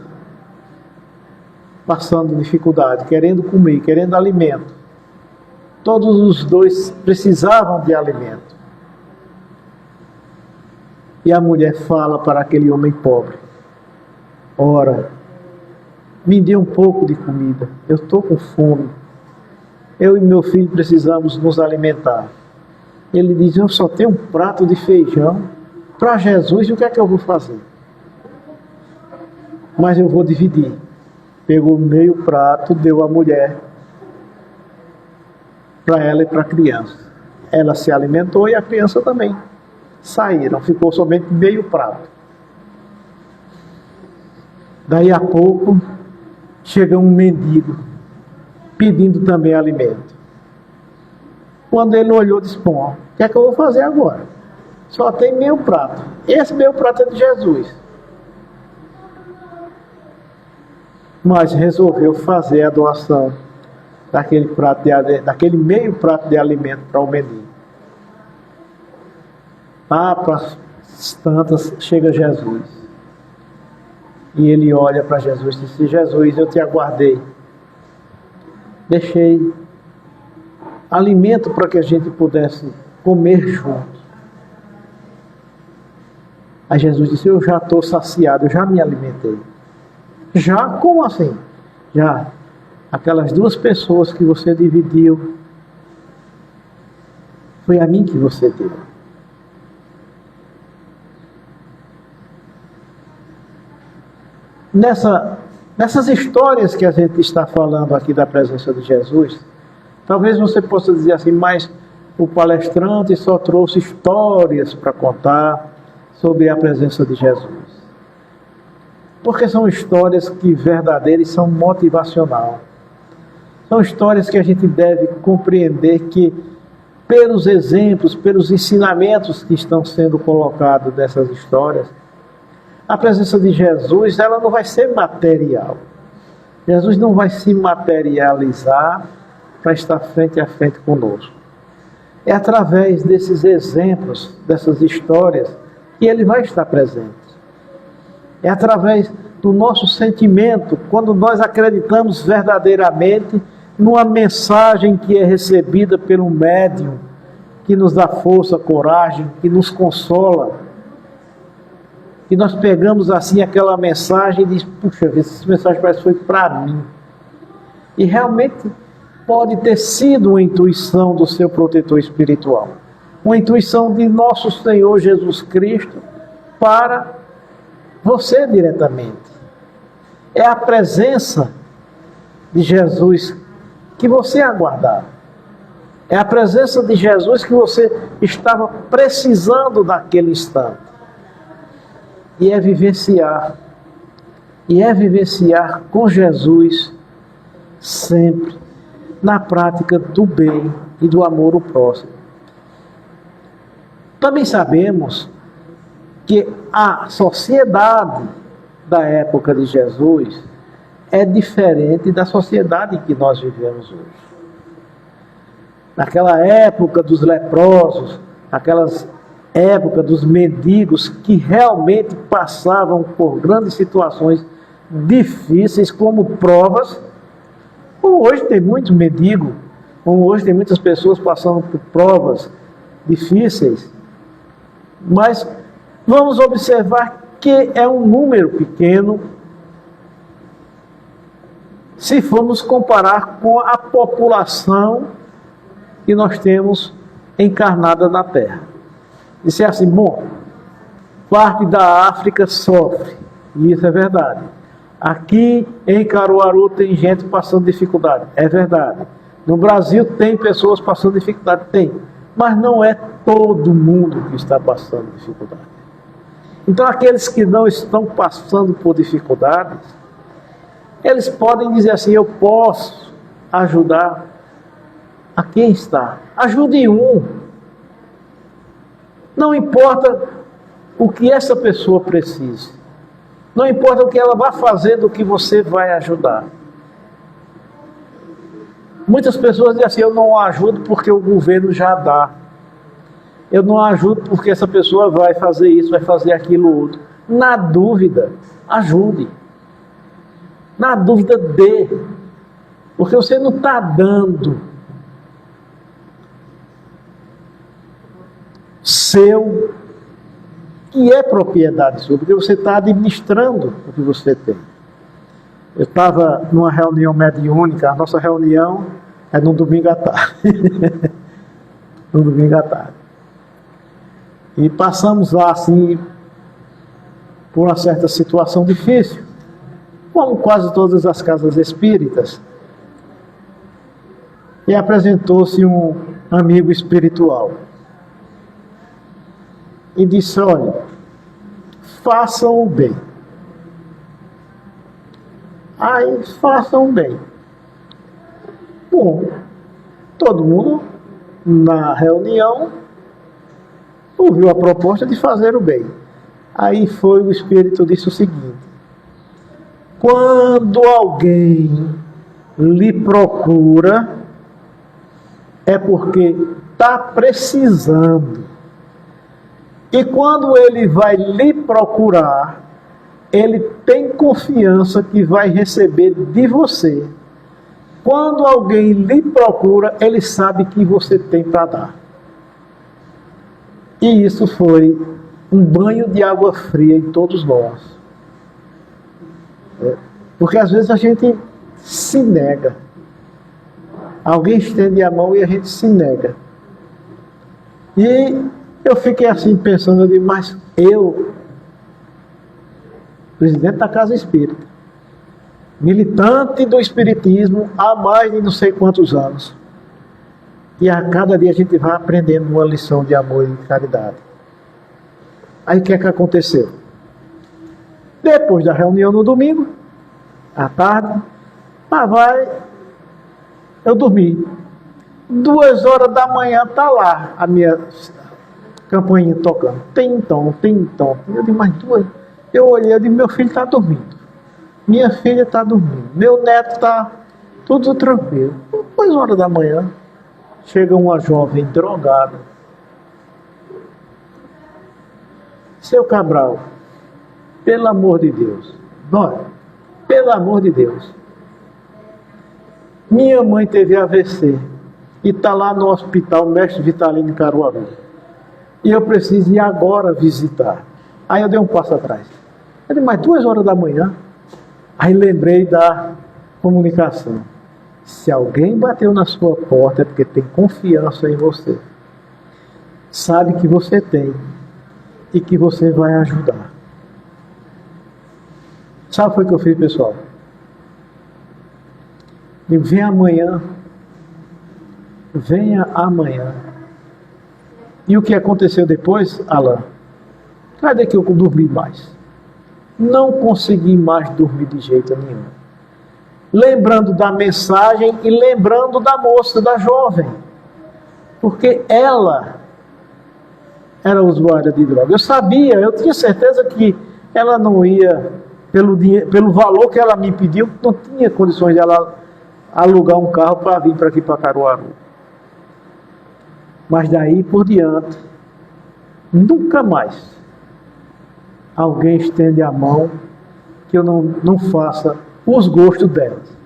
passando dificuldade, querendo comer, querendo alimento. Todos os dois precisavam de alimento. E a mulher fala para aquele homem pobre: ora, me dê um pouco de comida, eu estou com fome. Eu e meu filho precisamos nos alimentar. Ele diz: eu só tenho um prato de feijão para Jesus, e o que é que eu vou fazer? Mas eu vou dividir. Pegou meio prato, deu à mulher, para ela e para a criança. Ela se alimentou e a criança também. Saíram, ficou somente meio prato. Daí a pouco, chega um mendigo, pedindo também alimento. Quando ele olhou, disse: bom, o que é que eu vou fazer agora? Só tem meio prato. Esse meio prato é de Jesus. Mas resolveu fazer a doação daquele meio prato de alimento para o mendigo. Lá para as tantas chega Jesus. E ele olha para Jesus e diz: Jesus, eu te aguardei. Deixei alimento para que a gente pudesse comer juntos. Aí Jesus disse: eu já estou saciado, eu já me alimentei. Já? Como assim? Já. Aquelas duas pessoas que você dividiu, foi a mim que você deu. Nessas histórias que a gente está falando aqui da presença de Jesus, talvez você possa dizer assim: mas o palestrante só trouxe histórias para contar sobre a presença de Jesus. Porque são histórias que verdadeiras são motivacional. São histórias que a gente deve compreender que, pelos exemplos, pelos ensinamentos que estão sendo colocados nessas histórias, a presença de Jesus, ela não vai ser material. Jesus não vai se materializar para estar frente a frente conosco. É através desses exemplos, dessas histórias, que ele vai estar presente. É através do nosso sentimento, quando nós acreditamos verdadeiramente numa mensagem que é recebida pelo médium, que nos dá força, coragem, que nos consola. E nós pegamos assim aquela mensagem e diz: puxa, essa mensagem parece que foi para mim. E realmente pode ter sido uma intuição do seu protetor espiritual. Uma intuição de nosso Senhor Jesus Cristo para você diretamente. É a presença de Jesus que você aguardava. É a presença de Jesus que você estava precisando naquele instante. E é vivenciar com Jesus sempre na prática do bem e do amor ao próximo. Também sabemos que a sociedade da época de Jesus é diferente da sociedade que nós vivemos hoje. Naquela época dos leprosos, aquelas época dos mendigos que realmente passavam por grandes situações difíceis como provas. Como hoje tem muitos mendigos, como hoje tem muitas pessoas passando por provas difíceis, mas vamos observar que é um número pequeno se formos comparar com a população que nós temos encarnada na Terra. Disse assim, bom, parte da África sofre, e isso é verdade. Aqui em Caruaru tem gente passando dificuldade, é verdade. No Brasil tem pessoas passando dificuldade, tem. Mas não é todo mundo que está passando dificuldade. Então aqueles que não estão passando por dificuldades, eles podem dizer assim, eu posso ajudar a quem está. Ajude um. Não importa o que essa pessoa precisa. Não importa o que ela vai fazer, do que você vai ajudar. Muitas pessoas dizem assim, eu não ajudo porque o governo já dá. Eu não ajudo porque essa pessoa vai fazer isso, vai fazer aquilo outro. Na dúvida, ajude. Na dúvida, dê. Porque você não está dando seu, que é propriedade sua, porque você está administrando o que você tem. Eu estava numa reunião mediúnica, a nossa reunião é no domingo à tarde. No domingo à tarde. E passamos lá, assim, por uma certa situação difícil, como quase todas as casas espíritas. E apresentou-se um amigo espiritual. E disse, olha, façam o bem. Aí, façam o bem. Bom, todo mundo na reunião ouviu a proposta de fazer o bem. Aí foi o Espírito disse o seguinte, quando alguém lhe procura, é porque está precisando. E quando ele vai lhe procurar, ele tem confiança que vai receber de você. Quando alguém lhe procura, ele sabe que você tem para dar. E isso foi um banho de água fria em todos nós. Porque às vezes a gente se nega. Alguém estende a mão e a gente se nega. E eu fiquei assim pensando, eu digo, mas eu, presidente da Casa Espírita, militante do Espiritismo há mais de não sei quantos anos, e a cada dia a gente vai aprendendo uma lição de amor e de caridade. Aí o que é que aconteceu? Depois da reunião no domingo, à tarde, eu dormi. 2 horas da manhã está lá a minha campainha tocando. Tem tom. Eu digo, mas 2. Eu olhei e disse, meu filho está dormindo. Minha filha está dormindo. Meu neto está tudo tranquilo. 2 horas da manhã, chega uma jovem drogada. Seu Cabral, pelo amor de Deus, pelo amor de Deus, minha mãe teve AVC e está lá no hospital Mestre Vitalino em Caruaru. E eu preciso ir agora visitar. Aí eu dei um passo atrás. Eu disse, mas 2 horas da manhã. Aí lembrei da comunicação. Se alguém bateu na sua porta é porque tem confiança em você. Sabe que você tem e que você vai ajudar. Sabe o que foi que eu fiz, pessoal? Digo, venha amanhã. E o que aconteceu depois, Alain? Cadê que eu dormi mais? Não consegui mais dormir de jeito nenhum. Lembrando da mensagem e lembrando da moça, da jovem. Porque ela era usuária de droga. Eu sabia, eu tinha certeza que ela não ia, pelo valor que ela me pediu, não tinha condições de ela alugar um carro para vir para aqui, para Caruaru. Mas daí por diante, nunca mais alguém estende a mão que eu não faça os gostos delas.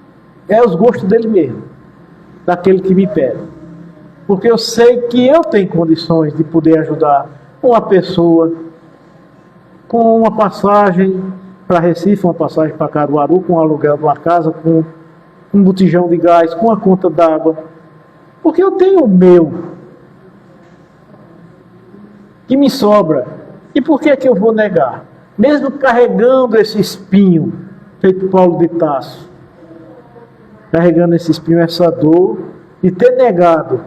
É os gostos dele mesmo, daquele que me pede. Porque eu sei que eu tenho condições de poder ajudar uma pessoa com uma passagem para Recife, uma passagem para Caruaru, com o aluguel de uma casa, com um botijão de gás, com a conta d'água. Porque eu tenho o meu, que me sobra. E por que é que eu vou negar? Mesmo carregando esse espinho, feito Paulo de Tarso, carregando esse espinho, essa dor, e ter negado,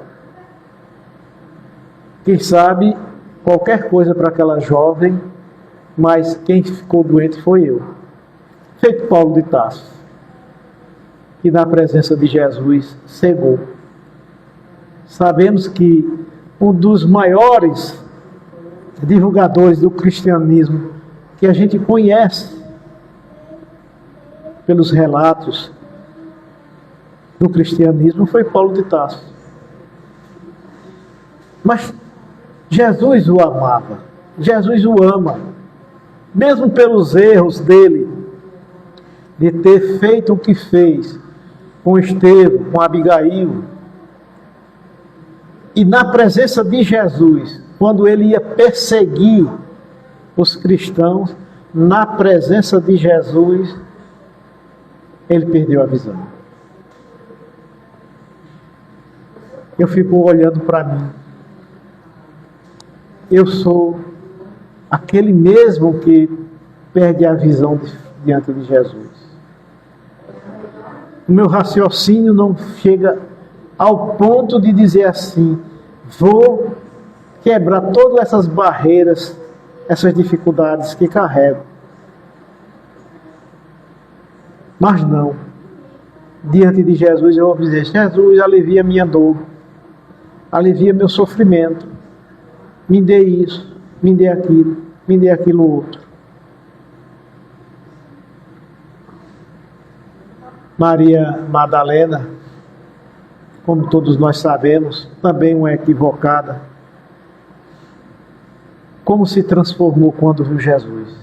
quem sabe, qualquer coisa para aquela jovem, mas quem ficou doente foi eu. Feito Paulo de Tarso, que na presença de Jesus cegou. Sabemos que um dos maiores divulgadores do cristianismo que a gente conhece pelos relatos do cristianismo foi Paulo de Tarso. Mas Jesus o amava, Jesus o ama, mesmo pelos erros dele, de ter feito o que fez com Estevão, com Abigail. E na presença de Jesus, quando ele ia perseguir os cristãos, na presença de Jesus, ele perdeu a visão. Eu fico olhando para mim. Eu sou aquele mesmo que perde a visão diante de Jesus. O meu raciocínio não chega ao ponto de dizer assim: vou quebrar todas essas barreiras, essas dificuldades que carrego. Mas não. Diante de Jesus eu vou dizer: Jesus, alivia minha dor, alivia meu sofrimento, me dê isso, me dê aquilo outro. Maria Madalena, como todos nós sabemos, também uma equivocada. Como se transformou quando viu Jesus?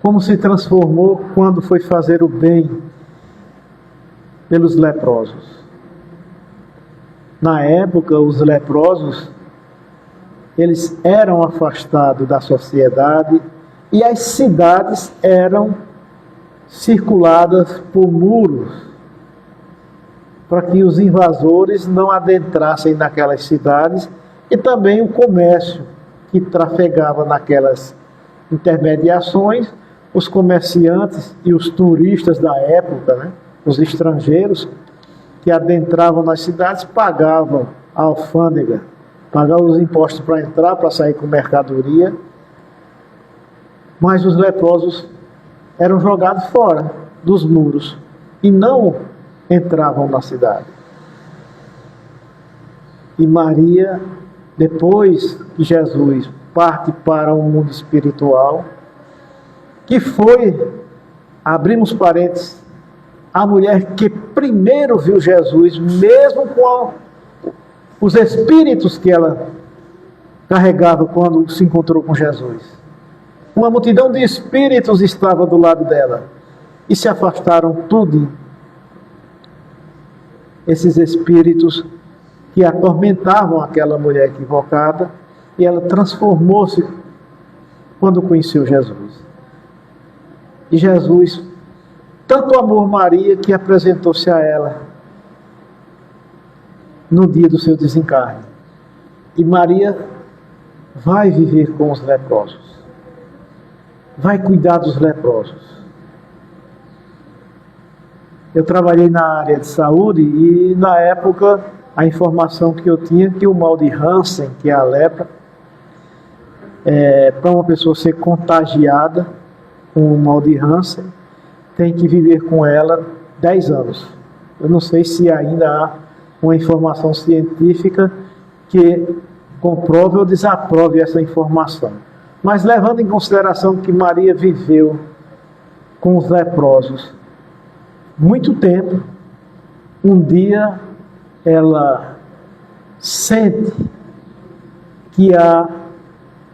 Como se transformou quando foi fazer o bem pelos leprosos? Na época, os leprosos, eles eram afastados da sociedade e as cidades eram circuladas por muros para que os invasores não adentrassem naquelas cidades, e também o comércio que trafegava naquelas intermediações, os comerciantes e os turistas da época, né, os estrangeiros que adentravam nas cidades, pagavam a alfândega, pagavam os impostos para entrar, para sair com mercadoria, mas os leprosos eram jogados fora dos muros e não entravam na cidade. E Maria, depois que Jesus parte para o mundo espiritual, que foi, abrimos parênteses, a mulher que primeiro viu Jesus, mesmo com os espíritos que ela carregava quando se encontrou com Jesus. Uma multidão de espíritos estava do lado dela e se afastaram tudo. Esses espíritos que atormentavam aquela mulher equivocada, e ela transformou-se quando conheceu Jesus. E Jesus tanto amou Maria que apresentou-se a ela no dia do seu desencarne. E Maria vai viver com os leprosos, vai cuidar dos leprosos. Eu trabalhei na área de saúde e na época a informação que eu tinha que o mal de Hansen, que é a lepra, para uma pessoa ser contagiada com o mal de Hansen, tem que viver com ela 10 anos. Eu não sei se ainda há uma informação científica que comprove ou desaprove essa informação. Mas levando em consideração que Maria viveu com os leprosos muito tempo, um dia ela sente que há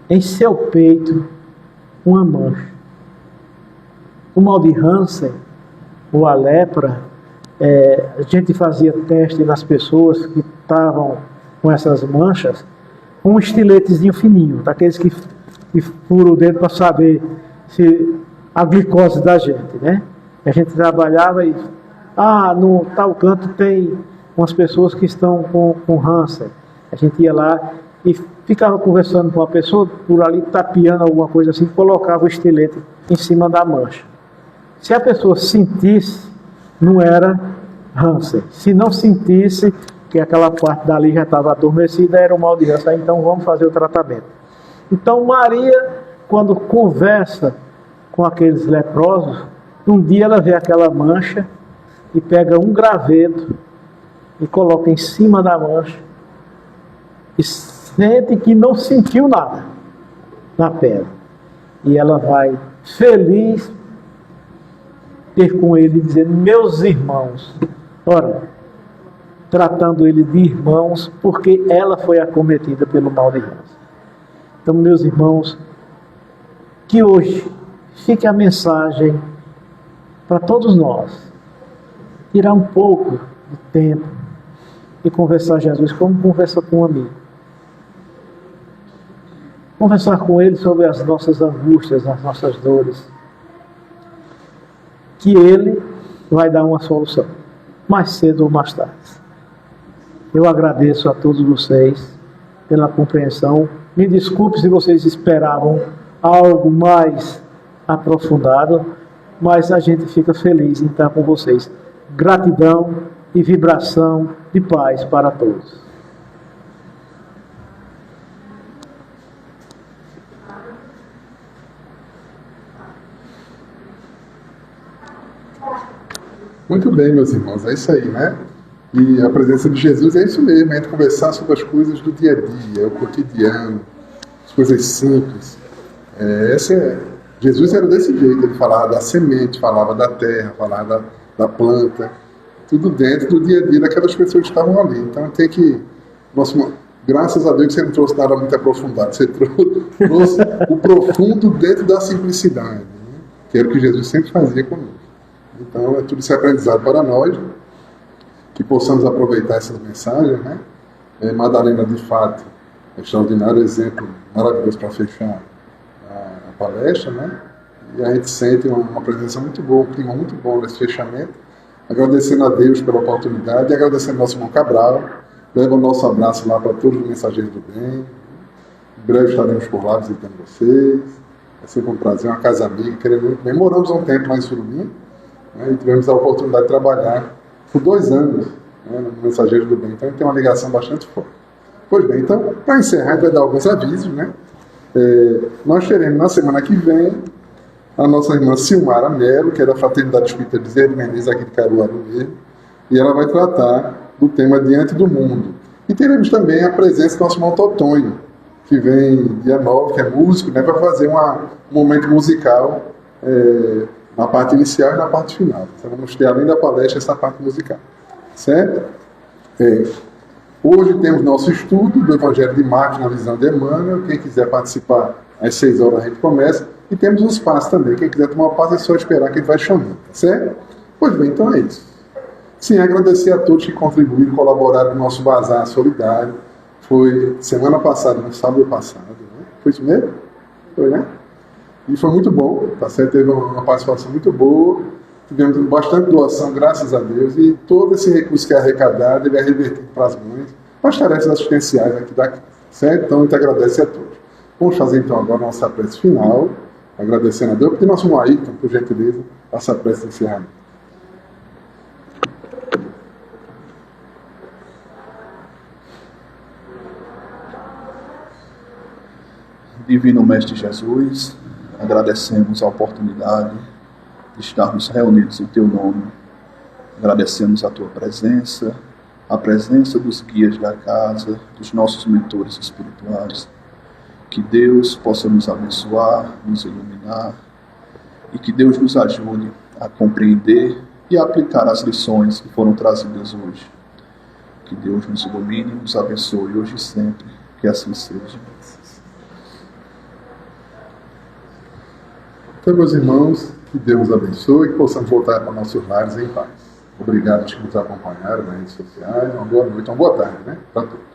em seu peito uma mancha. O mal de Hansen, ou a lepra, a gente fazia teste nas pessoas que estavam com essas manchas, com um estiletezinho fininho, daqueles que e fura o dedo para saber se a glicose da gente, né? A gente trabalhava e, no tal canto tem umas pessoas que estão com Hansen. A gente ia lá e ficava conversando com uma pessoa por ali, tapeando alguma coisa assim, colocava o estilete em cima da mancha. Se a pessoa sentisse, não era Hansen. Se não sentisse, que aquela parte dali já estava adormecida, era o mal de Hansen. Então vamos fazer o tratamento. Então Maria, quando conversa com aqueles leprosos, um dia ela vê aquela mancha e pega um graveto e coloca em cima da mancha e sente que não sentiu nada na pele. E ela vai feliz ter com ele, dizendo: meus irmãos. Ora, tratando ele de irmãos, porque ela foi acometida pelo mal de Hansen. Então, meus irmãos, que hoje fique a mensagem para todos nós, tirar um pouco de tempo e conversar com Jesus como conversa com um amigo. Conversar com ele sobre as nossas angústias, as nossas dores, que ele vai dar uma solução, mais cedo ou mais tarde. Eu agradeço a todos vocês pela compreensão. Me desculpe se vocês esperavam algo mais aprofundado, mas a gente fica feliz em estar com vocês. Gratidão e vibração de paz para todos. Muito bem, meus irmãos, é isso aí, né? E a presença de Jesus é isso mesmo, a gente conversar sobre as coisas do dia a dia, o cotidiano, as coisas simples. Jesus era desse jeito, ele falava da semente, falava da terra, falava da planta, tudo dentro do dia a dia daquelas pessoas que estavam ali. Então tem que, graças a Deus que você não trouxe nada muito aprofundado, você trouxe o profundo dentro da simplicidade, né? Que era o que Jesus sempre fazia conosco. Então é tudo esse aprendizado para nós, que possamos aproveitar essas mensagens, né? Madalena, de fato, é um extraordinário exemplo, maravilhoso para fechar a palestra, né? E a gente sente uma presença muito boa, um clima muito bom nesse fechamento. Agradecendo a Deus pela oportunidade e agradecendo ao nosso irmão Cabral. Leva o nosso abraço lá para todos os mensageiros do bem. Em breve estaremos por lá visitando vocês. É sempre um prazer, uma casa amiga, queremos muito bem. Moramos um tempo lá em Surubim, né? E tivemos a oportunidade de trabalhar por 2 anos, né, no Mensageiro do Bem. Então a gente tem uma ligação bastante forte. Pois bem, então, para encerrar, a gente vai dar alguns avisos, né? Nós teremos na semana que vem a nossa irmã Silmara Melo, que é da Fraternidade Espírita de Zé de Menezes, aqui de Caruaru mesmo, e ela vai tratar do tema Diante do Mundo. E teremos também a presença do nosso irmão Totonho, que vem dia 9, que é músico, né, para fazer um momento musical na parte inicial e na parte final. Então vamos ter, além da palestra, essa parte musical. Certo? Hoje temos nosso estudo do Evangelho de Marcos na visão de Emmanuel. Quem quiser participar, às 6 horas a gente começa. E temos os passos também. Quem quiser tomar o passo é só esperar que a gente vai chamando. Tá certo? Pois bem, então é isso. Sim, agradecer a todos que contribuíram, colaboraram com o nosso bazar solidário. Foi semana passada, no sábado passado. Né? Foi isso mesmo? Foi, né? E foi muito bom, tá certo? Teve uma participação muito boa. Tivemos bastante doação, graças a Deus. E todo esse recurso que é arrecadado, ele é revertido para as mães, para as tarefas assistenciais aqui da casa. Certo? Então, a gente agradece a todos. Vamos fazer então agora a nossa prece final. Agradecendo a Deus. Pedir nosso irmão Ayrton, por gentileza, essa prece de encerramento. Divino Mestre Jesus, agradecemos a oportunidade de estarmos reunidos em Teu nome. Agradecemos a Tua presença, a presença dos guias da casa, dos nossos mentores espirituais. Que Deus possa nos abençoar, nos iluminar e que Deus nos ajude a compreender e a aplicar as lições que foram trazidas hoje. Que Deus nos ilumine e nos abençoe hoje e sempre. Que assim seja. Então, meus irmãos, que Deus nos abençoe e que possamos voltar para nossos lares em paz. Obrigado a todos que nos acompanharam nas redes sociais. Uma boa noite, uma boa tarde, né? Para todos.